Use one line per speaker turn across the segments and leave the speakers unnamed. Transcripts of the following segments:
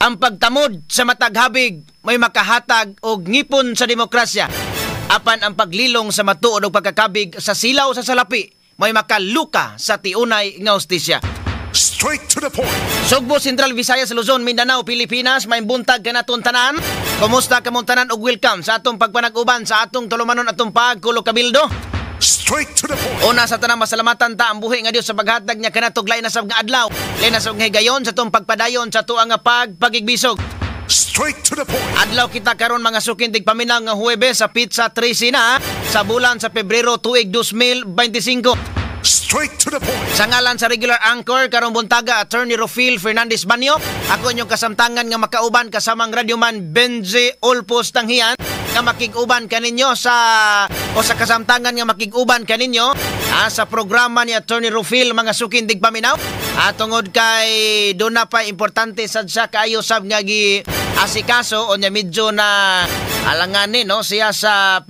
Ang pagtamod sa mataghabig may makahatag og ngipon sa demokrasya. Apan ang paglilong sa matuod og pagkakabig sa silaw sa salapi may makaluka sa tiunay nga hustisya.
Straight to the point.
Sugbo, Central Visayas, Luzon, Mindanao, Pilipinas, may buntag kanaton tanan. Kumusta kamong tanan og welcome sa atong pagpanag-uban sa atong tulumanon atong pagkulo kabildo.
Straight to the point.
Una sa tanang masalamatan ta ang buhi nga Dios sa paghatag niya kanatog lain na sa nga adlaw, lain na sa nga higayon sa atong pagpadayon sa tuang nga pagigbisog.
Straight to the point.
Adlaw kita karon mga sukintig paminaw nga Huwebes sa Pizza 13 na sa bulan sa Pebrero tuig 2025.
Straight to the point.
Sa ngalan sa regular anchor karong buntaga Attorney Rofil Fernandez Banyo, ako inyong kasamtangan nga makauban kasamang radyoman Benji Olpos Tanghian nga makig-uban kaninyo sa kasamtangan nga makig-uban kaninyo sa programa ni Attorney Rofil mga sukindig paminaw. Tungod kay doon na pa importante sad sa kaayo sab nga gi asikaso o nya medyo na alanganin no siya sa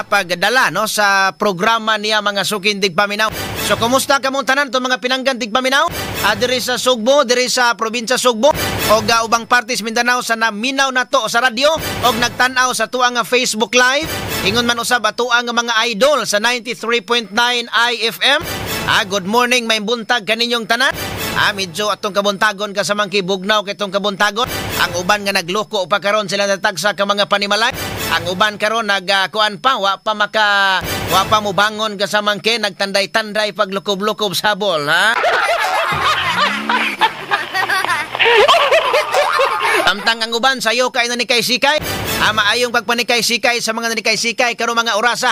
pagdala no sa programa niya mga sukindig paminaw. So kumusta kamong tanan to mga pinanggan tigpaminaw? Diri sa Sugbo, diri sa probinsya Sugbo o ubang partes Mindanao sa naminaw na to sa radyo o nagtan-aw sa tuang Facebook Live. Ingon man usab atuang mga idol sa 93.9 IFM. Good morning, may buntag kaninyong tanan. Medyo atong kabuntagon kasamang kibugnaw kitong kabuntagon. Ang uban nga nagloko pa karon sila natagsa ka mga panimalay. Ang uban karon nagkuan pa wa pa mo bangon kasamang ke nagtanday-tanday paglukob-lukob sabol ha. Tamtang ang uban sayo kay nanikay-sikay. Maayong pagpanikay-sikay sa mga nanikay-sikay karon mga orasa.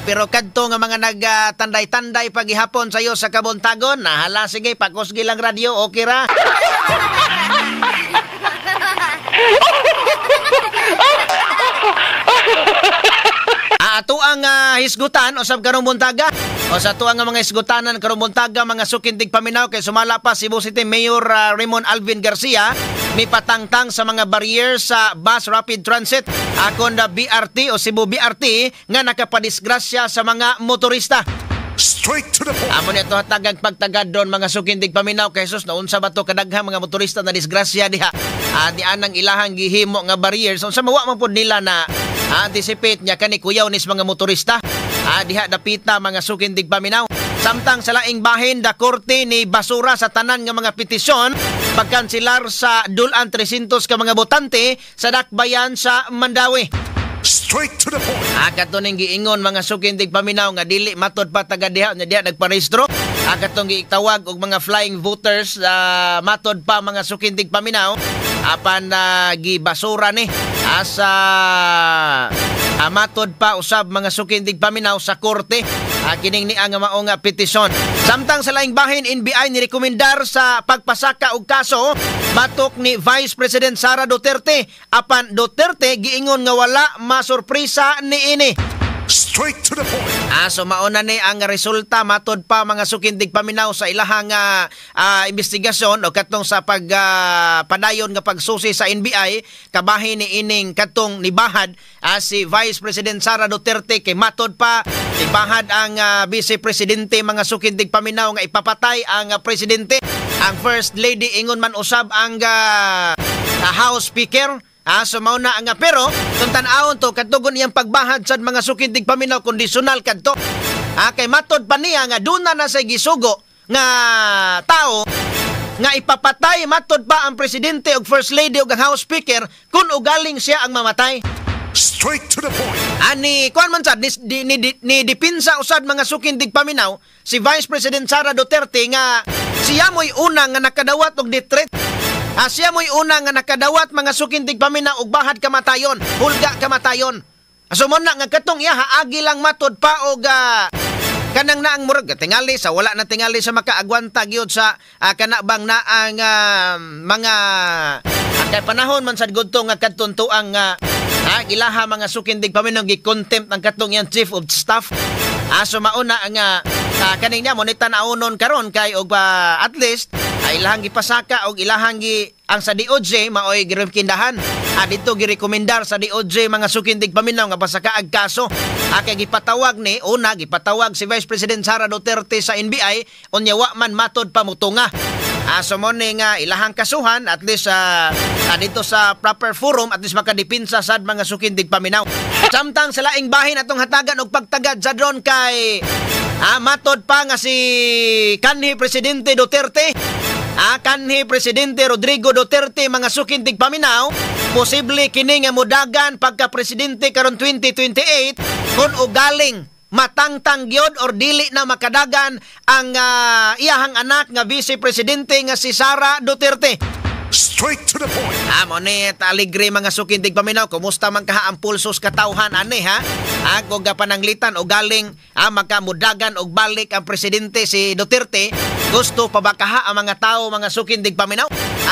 Pero kadto nga mga nagtanday-tanday paghihapon sayo sa kabuntagon, hala sige pakusgi lang radyo okay ra. Ato ang hisgutan usab karong buntaga o sa tuang mga hisgutanan karong buntaga mga sukindig paminaw kay sumala pa Cebu City Mayor Raymond Alvin Garcia mi patangtang sa mga barrier sa bus rapid transit akon na BRT o Cebu BRT nga nakapadisgrasya sa mga motorista.
Straight to the point.
Amo nito hatagag pagtagad doon mga sukindig paminaw kay sus naunsa ba to kadaghang mga motorista na disgrasya diha. Di anang ilahang gihimo nga barriers unsa mawa man pud nila na anticipate niya kani kuyaw nis mga motorista. Diha dapita mga sukindig paminaw. Samtang sa laing bahin da korte ni basura sa tanan nga mga petisyon pagkansilar sa dulan 300 ka mga botante sa dakbayan sa Mandawi.
Straight to the point.
Katong giingon mga sukindig paminaw nga dili matod pa taga diha nya diha nagparehistro. Katong giitawag og mga flying voters matod pa mga sukindig paminaw apan gibasura ni asa matod pa usab mga sukindig paminaw sa korte. Kining ni ang mao nga petisyon. Samtang sa laing bahin NBI ni rekomendar sa pagpasaka og kaso batok ni Vice President Sara Duterte apan Duterte giingon nga wala masurpresa niini.
Straight to the point.
So mauna ni ang resulta matod pa mga sukindig paminaw sa ilahang investigasyon o katong sa padayon nga pagsusi sa NBI kabahin ni ining katong nibahad si Vice President Sara Duterte kay matod pa nibahad ang Vice Presidente mga sukindig paminaw nga ipapatay ang presidente. Ang First Lady ingon man usab ang House Speaker. So mauna nga pero kung tan-awon to katugon iyang pagbahad sa mga sukindig paminaw kondisyon kadto. Kay matod pa niya nga duna na sa gisugo nga tao nga ipapatay matod pa ang presidente ug First Lady ug ang House Speaker kung ugaling siya ang mamatay.
Straight to the point.
Ani kuan man sad ni dipinsa usad mga sukindig paminaw si Vice President Sara Duterte nga siya mo'y una nga nakadawat og detret. Siya mo'y una nga nakadawat mga sukindig paminaw og bahad kamatayon, hulga kamatayon. Asumon na nga katong iya haagi lang matod pa og kanang naang murag tingali sa wala na tingali sa makaagwanta gyud sa kanabang na ang mga kay panahon man sad gudto nga kadtunto ang ilaha mga sukindig paminaw gi-contempt ang katong yang Chief of Staff. So mauna nga kaning niya monitan aunon karon kay og at least ilahang gipasaka og ilahang ang sa DOJ maoy girekomendahan dito girekomendar sa DOJ mga sukindig paminaw nga pasakaag kaso kay gipatawag ni gipatawag si Vice President Sara Duterte sa NBI unya wa man matod pamutunga So mo ni nga ilahang kasuhan at least dito sa proper forum at least makadipinsa sad mga sukindig paminaw. Samtang sa laing bahin atong hatagan og pagtagad sa drone kay matod pa nga si kanhi Presidente Duterte. Kanhi Presidente Rodrigo Duterte mga sukindig paminaw, posible kini nga modagan pagka presidente karon 2028 kun ugaling matangtang gyud or dili na makadagan ang iyahang anak nga vice presidente nga si Sara Duterte.
Straight to the point.
Mo ni aligre mga sukindig paminaw, kumusta man kaha ang pulsos katawhan ani ha? Kung pananglitan o galing magkamudagan og balik ang presidente si Duterte, gusto pa ba kaha ang mga tao mga sukindig paminaw?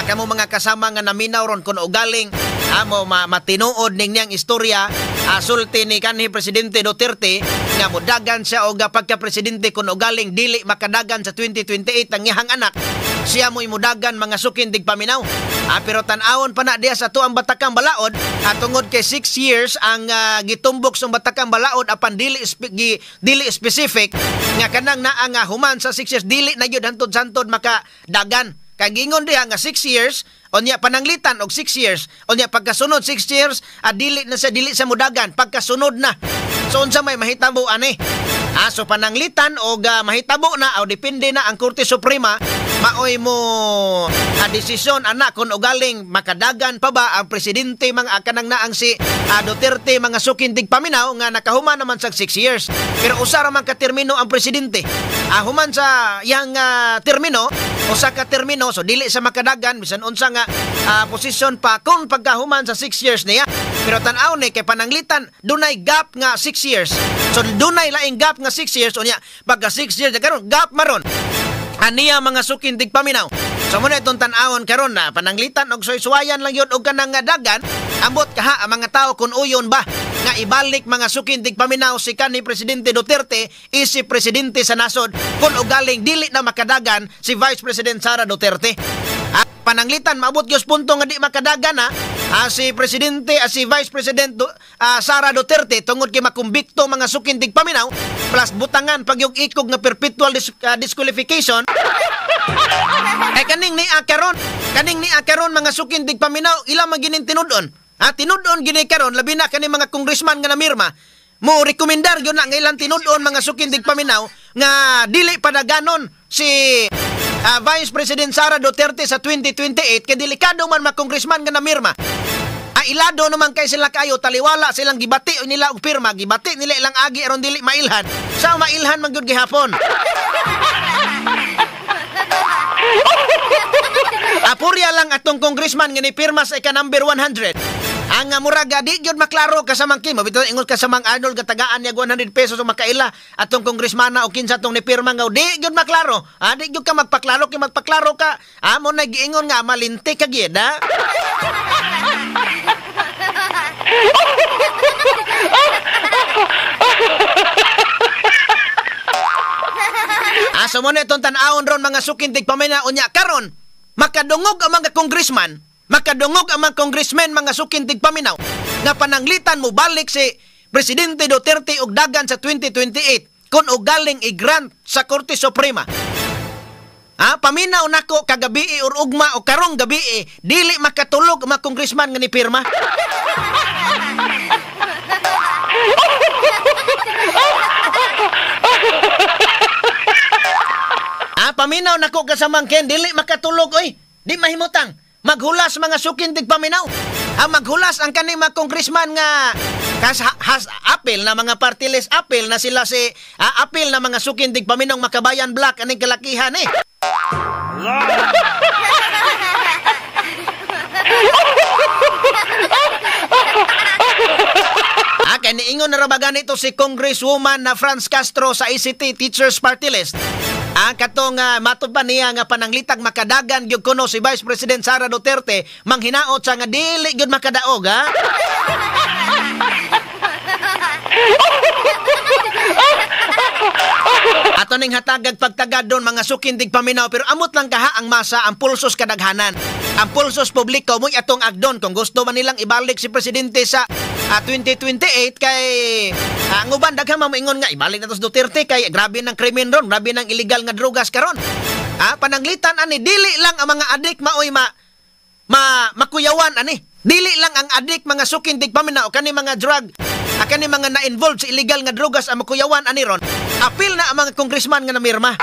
Kamo mga kasama nga naminaw ron kun og galing mo matinuod ning niyang istorya sulti ni kanhi Presidente Duterte nga mudagan siya og pagka presidente kun og galing dili makadagan sa 2028 ang iyahang anak. Siya mo'y mudagan mga sukindig paminaw. Pero tanawon pa na diya sa tuang Batakang Balaod tungod kay 6 years ang gitumbok sa Batakang Balaod apan dili specific nga kanang naa nga human sa 6 years dili na gyud hantod-santod makadagan. Kay gingon diha nga 6 years onya pananglitan og 6 years onya pagkasunod 6 years dili na sa dili sa mudagan pagkasunod na. So unsa may mahitabo ani? So pananglitan og mahitabo na o depende na ang Korte Suprema maoy mo desisyon anak kung ugaling makadagan pa ba ang presidente mga kanang naang si Duterte mga sukindig paminaw nga nakahuman naman sa 6 years. Pero usa ra man ka termino ang presidente. Human sa yang termino, usa ka termino so dili sa makadagan bisan unsa nga posisyon pa kung pagkahuman sa 6 years niya. Pero tan-aw ni kay pananglitan dunay gap nga 6 years. So dunay laing gap nga 6 years unya pagka 6 years karon gap maron. Aniya mga sukindig paminaw. So muna itong tanawon karon na pananglitan og suwayan lang yun og kanang dagan ambot kaha ang mga tao kun uyon ba nga ibalik mga sukindig paminaw si kanhi Presidente Duterte isip presidente sa nasod kun ugaling dili na makadagan si Vice President Sara Duterte. Pananglitan maabot gyud punto nga di makadagan si presidente si Vice President Sara Duterte tungod kay makumbikto mga sukindig paminaw plus butangan pagyog ikog nga perpetual disqualification. Kaning ni akaron mga sukindig paminaw ila maginin tinudon. Tinudon gini karon labi na kani mga congressman nga namirma. Mo rekomendar gyud na nga ilang tinudon mga sukindig paminaw nga dili padaganon si Vice President Sara Duterte sa 2028 kay delikado man mga congressman nga namirma. Ilado naman kay sila kayo taliwala silang gibati nila og pirma gibati nila ilang agi aron dili mailhan. Sa mailhan man gyud gihapon. Apurya lang atong congressman nga ni pirma sa number 100. Ang muraga di gyud maklaro kasamang kimo bitaw ingon kasamang Arnold gatagaan niya 100 pesos o makaila atong congressman na o kinsa atong ni pirma nga di gyud maklaro. Di gyud ka magpaklaro kay magpaklaro ka amo na giingon nga malinti ka gyud So mo na itong tanawon ron mga sukindig paminaw unya karon makadungog ang mga congressman makadungog ang mga congressmen mga sukindig paminaw nga pananglitan mo balik si Presidente Duterte og dagan sa 2028 kun og galing i-grant sa Korte Suprema. Paminaw nako kagabi or ugma o karong gabi dili makatulog ang mga congressman nga ni pirma. Paminaw nako kasamang ken dili makatulog oy. Di mahimutang maghulas mga sukindig paminaw. Maghulas ang kani mga congressman nga has apel na mga party list apel na sila si apel na mga sukindig paminaw makabayan black aning kalakihan Kaya niingon na rabagan ito si Congresswoman na Franz Castro sa ICT Teachers Party List. Katong matod pa niya nga pananglitag makadagan gyud kuno si Vice President Sara Duterte manghinaot sa nga dili gyud makadaog Ato ning hatagag pagtagad doon mga sukindig paminaw pero amot lang kaha ang masa ang pulsos kadaghanan. Ang pulsos publiko mo atong agdon kung gusto man nilang ibalik si presidente sa 2028 kay ang uban daghang mamingon nga ibalik na to si Duterte kay grabe ng krimen ron, grabe ng illegal nga drugas karon. Pananglitan ani dili lang ang mga adik maoy makuyawan ani. Dili lang ang adik mga sukin tigpaminaw kani mga drug kani mga na-involved sa illegal nga drogas ang makuyawan ani ron. Apil na ang mga congressman nga namirma.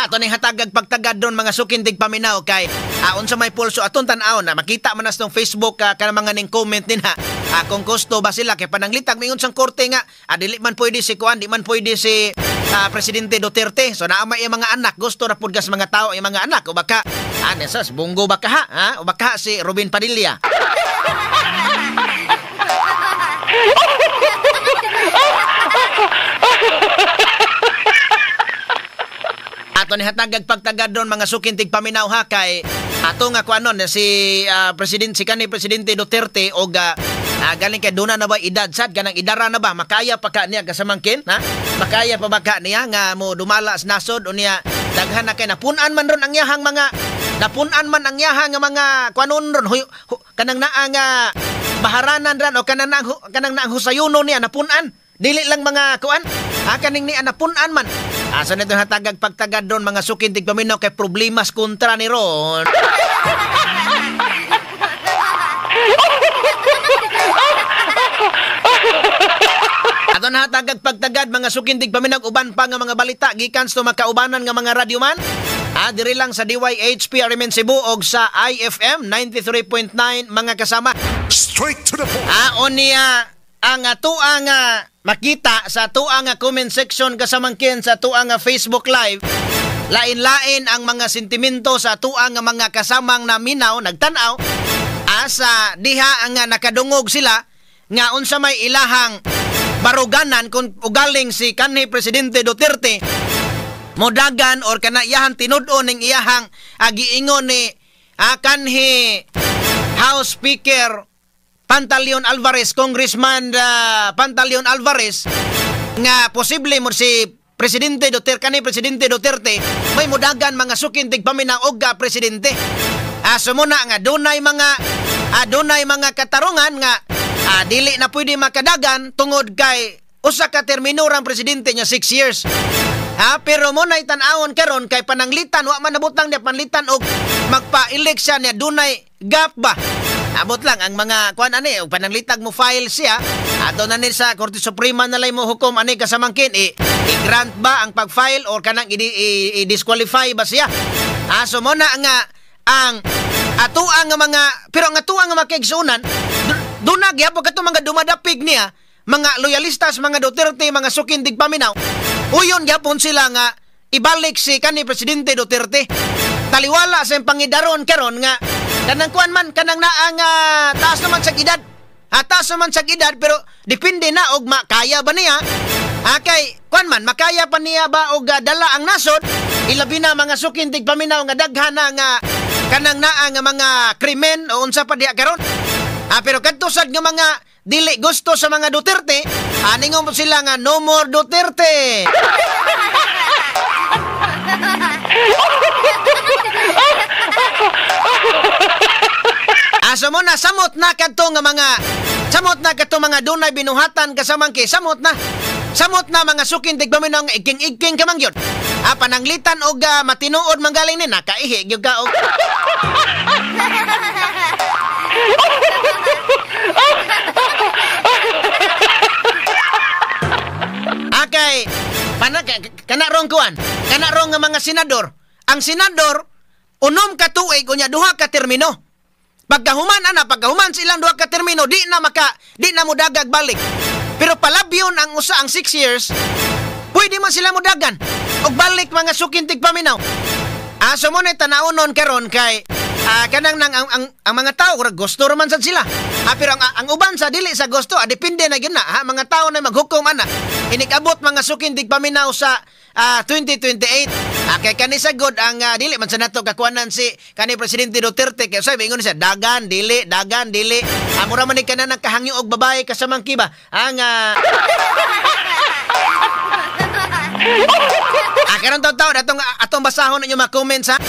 Ato ning hatagag pagtagad doon mga sukin tigpaminaw kay unsa may pulso aton tan-aw na makita man nas tong Facebook kana mga ning comment nina kung gusto ba sila kay pananglitag mingon sang korte nga dili man pwede si kuan di man pwede si Presidente Duterte. So naa may mga anak gusto ra pud gas mga tao yung mga anak o baka nesas bunggo baka o baka si Robin Padilla. Ato ni hatagag pagtagad doon mga sukin tigpaminaw kay ato nga kuanon si Presidente Duterte og galing kay duna na ba edad sad kanang idara na ba makaya pa ka niya kasamangkin makaya pa ba ka niya nga mo dumala sa nasod o niya daghan na kay napunan man ron ang yahang mga mga kuanon ron kanang naa nga baharanan ran o kanang naang husayuno niya napunan dili lang mga kuan kaning ni napunan man so nito hatagag pagtagad doon mga sukin tigpaminaw kay problemas kontra ni ron. Ato na hatagag pagtagad mga sukin tigpaminaw uban pa nga mga balita gikan sa makaubanan nga mga radyoman diri lang sa DYHP Arimen Cebu og sa IFM 93.9 mga kasama.
Straight to the point.
Onia ang tuang makita sa tuang comment section kasamangkin sa tuang Facebook Live. Lain-lain ang mga sentimento sa tuang mga kasamang naminaw nagtanaw asa diha ang nakadungog sila nga unsa may ilahang baruganan kung ugaling si kanhi Presidente Duterte modagan or kanayahan tinud-on ning iyahang giingon ni kanhi House Speaker Pantaleon Alvarez, Congressman Pantaleon Alvarez nga posible mo si Presidente Duterte may mudagan mga sukin tigpaminaw og presidente. Sumuna nga dunay mga katarungan nga dili na pwede makadagan tungod kay usa ka termino rang presidente nya 6 years. Pero mo nay tan-awon karon kay pananglitan wa man nabutang niya panlitan og magpa-eleksyon niya dunay gap ba. Abot lang ang mga kuan ani og pananglitag mo file siya ato na ni sa Korte Suprema na lay mo hukom ani kasamangkin i-grant ba ang pag-file or kanang i-disqualify ba siya. So mo na nga ang atuang nga mga pero ang atuang nga makigsunan dunag gyapon kato mga dumadapig niya mga loyalistas mga Duterte mga sukin tigpaminaw uyon gyapon sila nga ibalik si kanhi Presidente Duterte taliwala sa pangidaron karon nga kanang kuan man kanang naang taas naman sa edad taas naman sa edad pero depende na og makaya ba niya kay kuan man makaya pa niya ba og dala ang nasod ilabi na mga sukin tigpaminaw nga daghan nga kanang naang mga krimen o unsa pa diha karon pero kadto sad nga mga dili gusto sa mga Duterte ningon mo sila nga no more Duterte. Asa mo na samot na kadto mga dunay binuhatan kasamangki samot na mga sukin tigpaminaw nga igking ka mangyod pananglitan og matinuod manggaling ni nakaihi gyud ka og Okay, kana rong nga mga senador. Ang senador unom ka tuig unya duha ka termino. Pagkahuman silang duha ka termino di na mo dagag balik. Pero palabyon ang 6 years, pwede man sila mo dagan og balik mga sukin tigpaminaw. So mo na tanawon karon kay kanang ang mga tao gusto man sad sila. Pero ang uban sa dili sa gusto depende na gyud na mga tao na maghukom ana. Inig-abot mga sukin tigpaminaw sa 2028. Kay kani sagod ang dili man sa nato kakuanan si kani Presidente Duterte kay sabi ingon siya dagan dili. Mura man ni kanang kahangyo og babae kasamangki ba. Ang karon taw atong basahon ninyo mga comments ha.